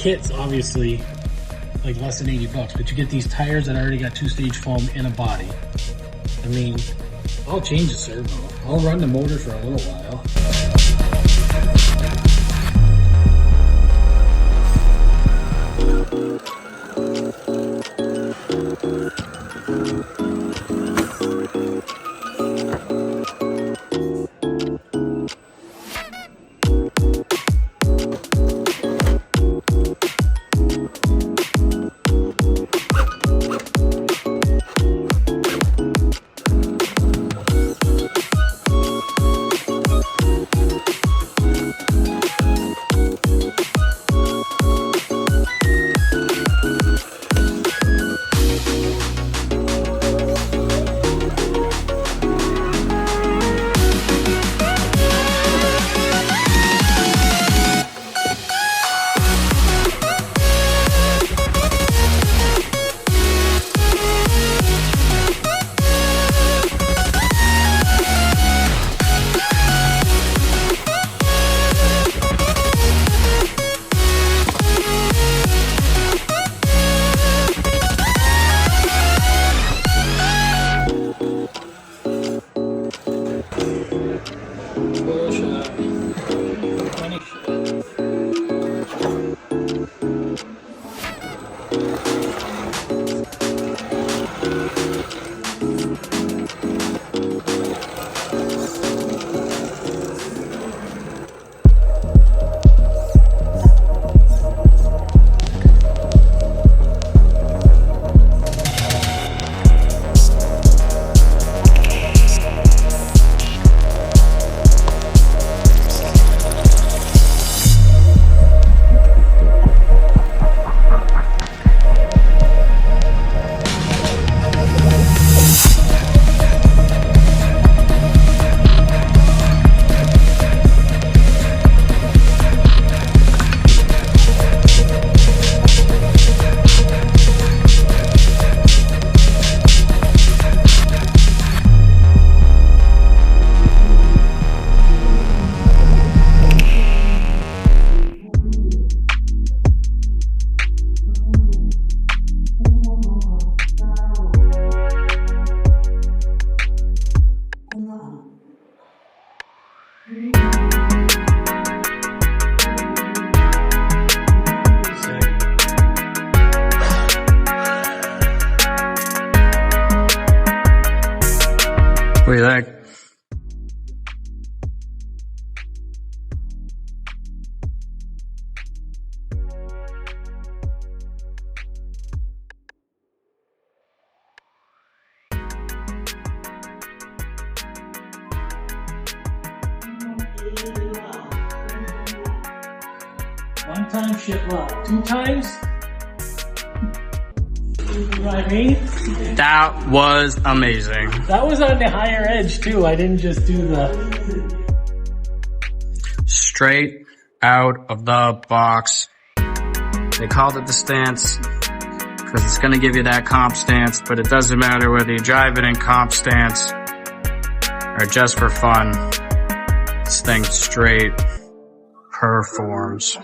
kit's obviously like less than 80 bucks, but you get these tires that already got 2-stage foam in a body. I mean, I'll change the servo. I'll run the motor for a little while. What do you think? One time shit lock, 2 times. You know what I mean? That was amazing. That was on the higher edge too. I didn't just do the Straight out of the box. They called it the stance because it's going to give you that comp stance, but it doesn't matter whether you drive it in comp stance or just for fun. This thing straight performs.